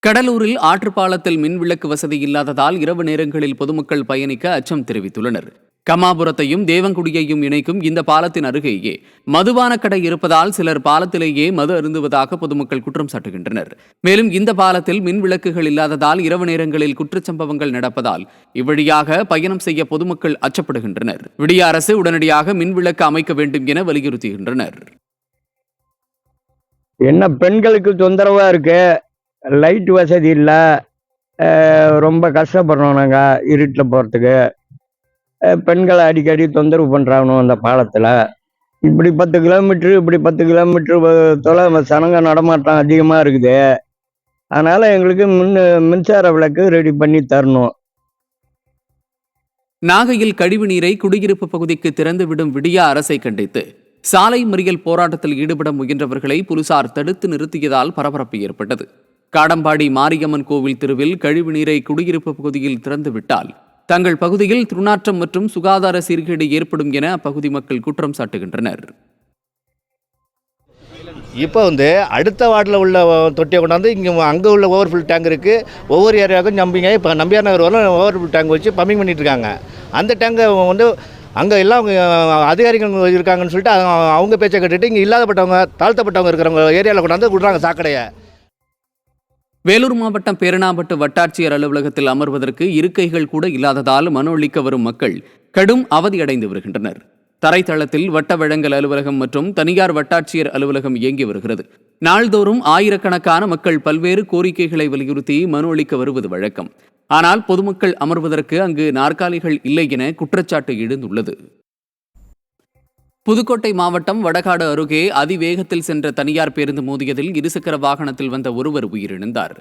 கடலூரில் ஆற்றுப்பாலத்தில் மின்விளக்கு வசதி இல்லாததால் இரவு நேரங்களில் பொதுமக்கள் பயணிக்க அச்சம் தெரிவித்துள்ளனர். கமாபுரத்தையும் தேவங்குடியையும் இணைக்கும் இந்த பாலத்தின் அருகேயே மதுபான கடை இருப்பதால் சிலர் பாலத்திலேயே மது அருந்துவதாக பொதுமக்கள் குற்றம் சாட்டுகின்றனர். மேலும் இந்த பாலத்தில் மின்விளக்குகள் இல்லாததால் இரவு நேரங்களில் குற்றச்சம்பவங்கள் நடப்பதால் இவ்வழியாக பயணம் செய்ய பொதுமக்கள் அச்சப்படுகின்றனர். விடிய அரசு உடனடியாக மின்விளக்கு அமைக்க வேண்டும் என வலியுறுத்துகின்றனர். என்ன பெண்களுக்கு தொந்தரவா இருக்கு, லைட் வசதி இல்லை, ரொம்ப கஷ்டப்படுறோம் நாங்கள் இருட்டில் போகிறதுக்கு. பெண்களை அடிக்கடி தொந்தரவு பண்ணுறாங்க அந்த பாலத்தில். இப்படி 10 கிலோமீட்ரு இப்படி 10 கிலோமீட்ரு தொலை சனங்க நடமாட்டம் அதிகமாக இருக்குது. அதனால் எங்களுக்கு மின்சார விளக்கு ரெடி பண்ணி தரணும். நாகையில் கழிவுநீரை குடியிருப்பு பகுதிக்கு திறந்துவிடும் விடியா அரசை கண்டித்து சாலை மறியல் போராட்டத்தில் ஈடுபட முயன்றவர்களை போலீசார் தடுத்து நிறுத்தியதால் பரபரப்பு ஏற்பட்டது. காடம்பாடி மாரியம்மன் கோவில் தெருவில் கழிவுநீரை குடியிருப்பு பகுதியில் திறந்துவிட்டால் தங்கள் பகுதியில் துர்நாற்றம் மற்றும் சுகாதார சீர்கேடு ஏற்படும் என அப்பகுதி மக்கள் குற்றம் சாட்டுகின்றனர். இப்போ அடுத்த வார்டில் உள்ள தொட்டியை கொண்டாந்து இங்கே அங்கே உள்ள ஓவர்ஃபுல் டேங்க் இருக்குது. ஒவ்வொரு ஏரியாவுக்கும் நம்பிங்க இப்போ நம்பியார் நகர் வரலாம் ஓவர்ஃபுல் டேங்க் வச்சு பம்பிங் பண்ணிட்டு இருக்காங்க. அந்த டேங்கை அங்கே எல்லாம் அதிகாரிகள் இருக்காங்கன்னு சொல்லிட்டு அவங்க பேச்சை கேட்டுட்டு இங்கே இல்லாதப்பட்டவங்க தாழ்த்தப்பட்டவங்க இருக்கிறவங்க ஏரியாவில் கொண்டாந்து விடுறாங்க சாக்கடையை. வேலூர் மாவட்டம் பேரணாம்பட்டு வட்டாட்சியர் அலுவலகத்தில் அமர்வதற்கு இருக்கைகள் கூட இல்லாததால் மனு அளிக்க வரும் மக்கள் கடும் அவதியடைந்து வருகின்றனர். தரைத்தளத்தில் வட்ட வழங்கல் அலுவலகம் மற்றும் தனியார் வட்டாட்சியர் அலுவலகம் இயங்கி வருகிறது. நாள்தோறும் ஆயிரக்கணக்கான மக்கள் பல்வேறு கோரிக்கைகளை வலியுறுத்தி மனு அளிக்க வருவது வழக்கம். ஆனால் பொதுமக்கள் அமர்வதற்கு அங்கு நாற்காலிகள் இல்லை என குற்றச்சாட்டு எழுந்துள்ளது. புதுக்கோட்டை மாவட்டம் வடகாடு அருகே அதிவேகத்தில் சென்ற தனியார் பேருந்து மோதியதில் இருசக்கர வாகனத்தில் வந்த ஒருவர் உயிரிழந்தார்.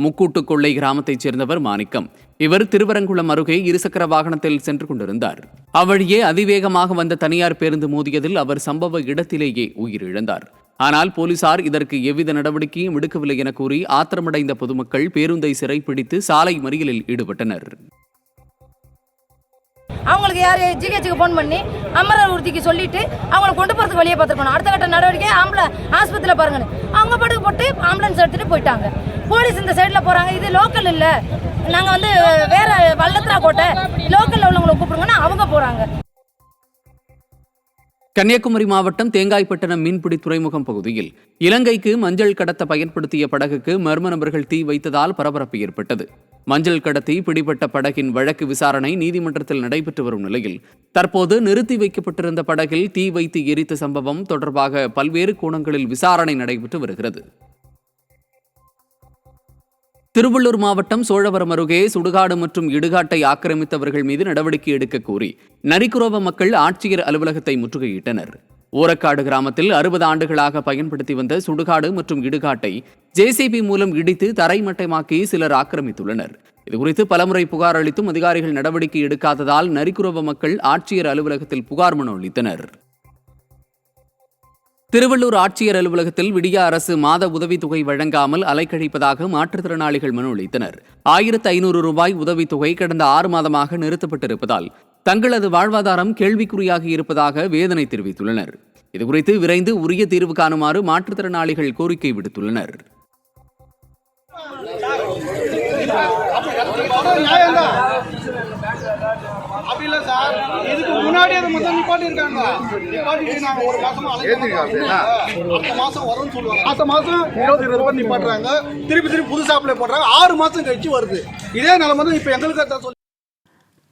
முக்கூட்டுக்கொள்ளை கிராமத்தைச் சேர்ந்தவர் மாணிக்கம். இவர் திருவரங்குளம் அருகே இருசக்கர வாகனத்தில் சென்று கொண்டிருந்தார். அவ்வழியே அதிவேகமாக வந்த தனியார் பேருந்து மோதியதில் அவர் சம்பவ இடத்திலேயே உயிரிழந்தார். ஆனால் போலீசார் இதற்கு எவ்வித நடவடிக்கையும் எடுக்கவில்லை என கூறி ஆத்திரமடைந்த பொதுமக்கள் பேருந்தை சிறைப்பிடித்து சாலை மறியலில் ஈடுபட்டனர். அவங்களுக்கு யார் ஜிஹெச்சுக்கு ஃபோன் பண்ணி அமரர் உறுதிக்கு சொல்லிட்டு அவங்களை கொண்டு போகிறதுக்கு வெளியே பார்த்துருக்கணும். அடுத்த கட்ட நடவடிக்கை ஆஸ்பத்திரியில் பாருங்கன்னு அவங்க பாட்டுக்கு போட்டு ஆம்புலன்ஸ் எடுத்துகிட்டு போயிட்டாங்க. போலீஸ் இந்த சைடில் போகிறாங்க. இது லோக்கல் இல்லை, நாங்கள் வேற வல்லத்ரா கோட்டை லோக்கலில் உள்ளவங்களை கூப்பிடுங்கன்னா அவங்க போகிறாங்க. கன்னியாகுமரி மாவட்டம் தேங்காய்பட்டணம் மீன்பிடி துறைமுகம் பகுதியில் இலங்கைக்கு மஞ்சள் கடத்த பயன்படுத்திய படகுக்கு மர்ம நபர்கள் தீ வைத்ததால் பரபரப்பு ஏற்பட்டது. மஞ்சள் கடத்தி பிடிபட்ட படகின் வழக்கு விசாரணை நீதிமன்றத்தில் நடைபெற்று வரும் நிலையில் தற்போது நிறுத்தி வைக்கப்பட்டிருந்த படகில் தீ வைத்து எரித்த சம்பவம் தொடர்பாக பல்வேறு கோணங்களில் விசாரணை நடைபெற்று வருகிறது. திருவள்ளூர் மாவட்டம் சோழவரம் அருகே சுடுகாடு மற்றும் இடுகாட்டை ஆக்கிரமித்தவர்கள் மீது நடவடிக்கை எடுக்க கோரி நரிக்குரோவ மக்கள் ஆட்சியர் அலுவலகத்தை முற்றுகையிட்டனர். ஓரக்காடு கிராமத்தில் 60 ஆண்டுகளாக பயன்படுத்தி வந்த சுடுகாடு மற்றும் இடுகாட்டை ஜேசிபி மூலம் இடித்து தரைமட்டமாக்கி சிலர் ஆக்கிரமித்துள்ளனர். இதுகுறித்து பலமுறை புகார் அளித்தும் அதிகாரிகள் நடவடிக்கை எடுக்காததால் நரிக்குரோவ மக்கள் ஆட்சியர் அலுவலகத்தில் புகார் மனு அளித்தனர். திருவள்ளூர் ஆட்சியர் அலுவலகத்தில் விடியா அரசு மாத உதவித்தொகை வழங்காமல் அலைக்கழிப்பதாக மாற்றுத்திறனாளிகள் மனு அளித்தனர். 1500 ரூபாய் உதவித்தொகை கடந்த 6 மாதமாக நிறுத்தப்பட்டிருப்பதால் தங்களது வாழ்வாதாரம் கேள்விக்குறியாகி இருப்பதாக வேதனை தெரிவித்துள்ளனர். இதுகுறித்து விரைந்து உரிய தீர்வு காணுமாறு மாற்றுத்திறனாளிகள் கோரிக்கை விடுத்துள்ளனர். திருப்பி புதுசா அப்ளை பண்றாங்க. 6 மாசம் கழிச்சு வருது. இதே நிலைமை இப்ப எங்களுக்கு.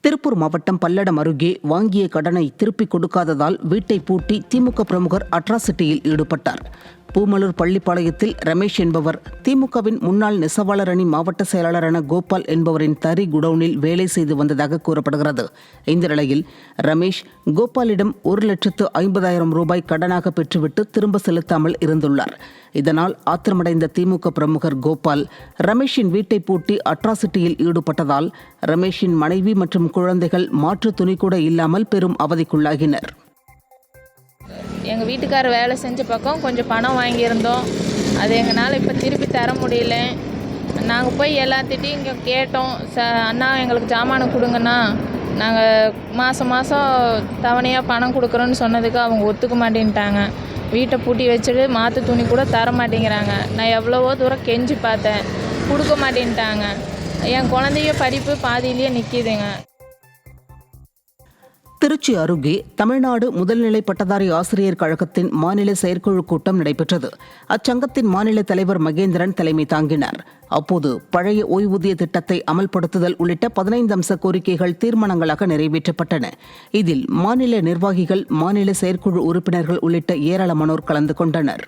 திருப்பூர் மாவட்டம் பல்லடம் அருகே வாங்கிய கடனை திருப்பிக் கொடுக்காததால் வீட்டை பூட்டி திமுக பிரமுகர் அட்ராசிட்டியில் ஈடுபட்டார். பூமலூர் பள்ளிப்பாளையத்தில் ரமேஷ் என்பவர் திமுகவின் முன்னாள் நெசவாளர் அணி மாவட்ட செயலாளரான கோபால் என்பவரின் தறி குடவுனில் வேலை செய்து வந்ததாக கூறப்படுகிறது. இந்த நிலையில் ரமேஷ் கோபாலிடம் 1,50,000 ரூபாய் கடனாக பெற்றுவிட்டு திரும்ப செலுத்தாமல் இருந்துள்ளார். இதனால் ஆத்திரமடைந்த திமுக பிரமுகர் கோபால் ரமேஷின் வீட்டை பூட்டி அட்ராசிட்டியில் ஈடுபட்டதால் ரமேஷின் மனைவி மற்றும் குழந்தைகள் மாற்று துணி கூட இல்லாமல் பெரும் அவதிக்குள்ளாகினர். எங்கள் வீட்டுக்காரர் வேலை செஞ்ச பக்கம் கொஞ்சம் பணம் வாங்கியிருந்தோம். அது எங்களால் இப்போ திருப்பி தர முடியல. நாங்கள் போய் எல்லாத்திட்டையும் இங்கே கேட்டோம். அண்ணா எங்களுக்கு ஜாமானை கொடுங்கண்ணா, நாங்கள் மாதம் தவணையாக பணம் கொடுக்குறோன்னு சொன்னதுக்கு அவங்க ஒத்துக்க மாட்டேன்ட்டாங்க. வீட்டை பூட்டி வச்சுட்டு மாற்று துணி கூட தர மாட்டேங்கிறாங்க. நான் எவ்வளவோ தூரம் கெஞ்சி பார்த்தேன். கொடுக்க மாட்டேன்ட்டாங்க. என் குழந்தைய படிப்பு பாதியிலேயே நிற்கிதுங்க. திருச்சி அருகே தமிழ்நாடு முதல்நிலை பட்டதாரி ஆசிரியர் கழகத்தின் மாநில செயற்குழு கூட்டம் நடைபெற்றது. அச்சங்கத்தின் மாநில தலைவர் மகேந்திரன் தலைமை தாங்கினார். அப்போது பழைய ஓய்வூதிய திட்டத்தை அமல்படுத்துதல் உள்ளிட்ட 15 அம்ச கோரிக்கைகள் தீர்மானங்களாக நிறைவேற்றப்பட்டன. இதில் மாநில நிர்வாகிகள், மாநில செயற்குழு உறுப்பினர்கள் உள்ளிட்ட ஏராளமானோர் கலந்து கொண்டனர்.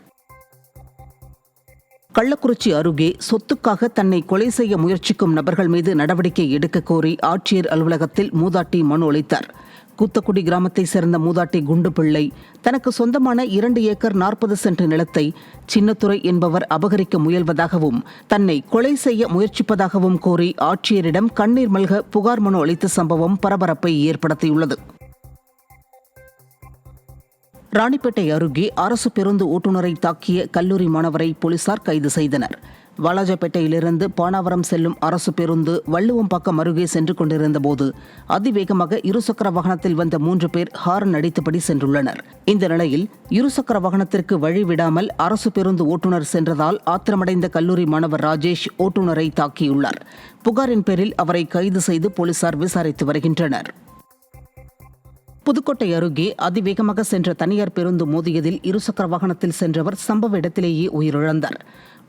கள்ளக்குறிச்சி அருகே சொத்துக்காக தன்னை கொலை செய்ய முயற்சிக்கும் நபர்கள் மீது நடவடிக்கை எடுக்க கோரி ஆட்சியர் அலுவலகத்தில் மூதாட்டி மனு அளித்தார். கூத்தக்குடி கிராமத்தை சேர்ந்த மூதாட்டி குண்டுபிள்ளை தனக்கு சொந்தமான 2 ஏக்கர் 40 சென்ட் நிலத்தை சின்னத்துரை என்பவர் அபகரிக்க முயல்வதாகவும் தன்னை கொலை செய்ய முயற்சிப்பதாகவும் கோரி ஆட்சியரிடம் கண்ணீர் மல்க புகார் மனு அளித்த சம்பவம் பரபரப்பை ஏற்படுத்தியுள்ளது. ராணிப்பேட்டை அருகே அரசு பேருந்து ஓட்டுநரை தாக்கிய கல்லூரி மாணவரை போலீசார் கைது செய்தனர். வாலாஜாப்பேட்டையிலிருந்து பானாவரம் செல்லும் அரசு பேருந்து வள்ளுவம்பாக்கம் அருகே சென்று கொண்டிருந்த போது அதிவேகமாக இருசக்கர வாகனத்தில் வந்த 3 பேர் ஹாரன் அடித்தபடி சென்றுள்ளனர். இந்த நிலையில் இருசக்கர வாகனத்திற்கு வழிவிடாமல் அரசு பேருந்து ஓட்டுநர் சென்றதால் ஆத்திரமடைந்த கல்லூரி மாணவர் ராஜேஷ் ஓட்டுநரை தாக்கியுள்ளார். புகாரின் பேரில் அவரை கைது செய்து போலீசார் விசாரித்து வருகின்றனர். புதுக்கோட்டை அருகே அதிவேகமாக சென்ற தனியார் பேருந்து மோதியதில் இருசக்கர வாகனத்தில் சென்றவர் சம்பவ இடத்திலேயே உயிரிழந்தார்.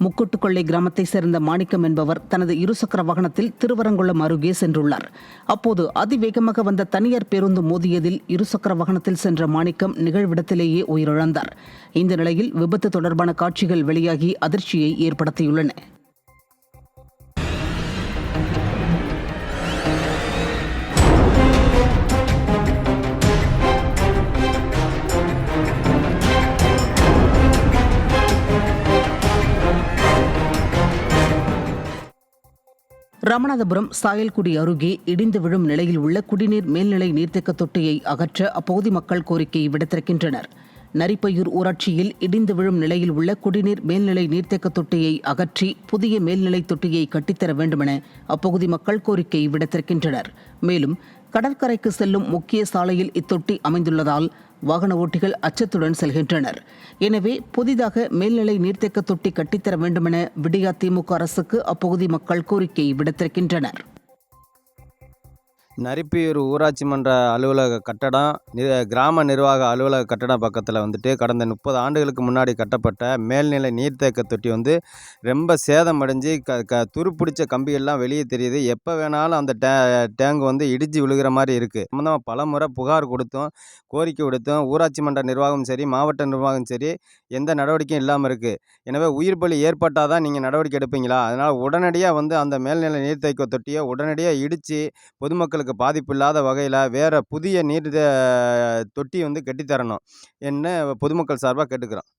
முக்குட்டுக்கொள்ளை கிராமத்தை சேர்ந்த மாணிக்கம் என்பவர் தனது இருசக்கர வாகனத்தில் திருவரங்குளம் அருகே சென்றுள்ளார். அப்போது அதிவேகமாக வந்த தனியார் பேருந்து மோதியதில் இருசக்கர வாகனத்தில் சென்ற மாணிக்கம் நிகழ்விடத்திலேயே உயிரிழந்தார். இந்த நிலையில் விபத்து தொடர்பான காட்சிகள் வெளியாகி அதிர்ச்சியை ஏற்படுத்தியுள்ளன. ராமநாதபுரம் சாயல்குடி அருகே இடிந்து விழும் நிலையில் உள்ள குடிநீர் மேல்நிலை நீர்த்தேக்க தொட்டியை அகற்ற அப்பகுதி மக்கள் கோரிக்கை விடுத்திருக்கின்றனர். நரிப்பையூர் ஊராட்சியில் இடிந்து விழும் நிலையில் உள்ள குடிநீர் மேல்நிலை நீர்த்தேக்க தொட்டியை அகற்றி புதிய மேல்நிலை தொட்டியை கட்டித்தர வேண்டுமென அப்பகுதி மக்கள் கோரிக்கை விடுத்திருக்கின்றனர். மேலும் கடற்கரைக்கு செல்லும் முக்கிய சாலையில் இத்தொட்டி அமைந்துள்ளதால் வாகன ஓட்டிகள் அச்சத்துடன் செல்கின்றனர். எனவே புதிதாக மேல்நிலை நீர்த்தேக்க தொட்டி கட்டித்தர வேண்டுமென விடியா திமுக அரசுக்கு அப்பகுதி மக்கள் கோரிக்கை விடுத்திருக்கின்றனர். நரிப்பையூர் ஊராட்சி மன்ற அலுவலக கட்டடம், கிராம நிர்வாக அலுவலக கட்டடம் பக்கத்தில் வந்துட்டு கடந்த 30 ஆண்டுகளுக்கு முன்னாடி கட்டப்பட்ட மேல்நிலை நீர்த்தேக்க தொட்டி ரொம்ப சேதமடைஞ்சு துருப்பிடிச்ச கம்பியெல்லாம் வெளியே தெரியுது. எப்போ வேணாலும் அந்த டேங்க் இடிஞ்சு விழுகிற மாதிரி இருக்குது. சம்மந்தமாக பல முறை புகார் கொடுத்தோம், கோரிக்கை விடுத்தோம். ஊராட்சி மன்ற நிர்வாகம் சரி, மாவட்ட நிர்வாகம் சரி, எந்த நடவடிக்கையும் இல்லாமல் இருக்குது. எனவே உயிர் பலி ஏற்பட்டால் தான் நீங்கள் நடவடிக்கை எடுப்பீங்களா? அதனால் உடனடியாக அந்த மேல்நிலை நீர்த்தேக்க தொட்டியை உடனடியாக இடித்து பொதுமக்களுக்கு பாதிப்பு இல்லாத வகையில் வேறு புதிய நீர் தொட்டி கட்டித்தரணும் என்ன பொதுமக்கள் சார்பாக கேட்டுக்கிறோம்.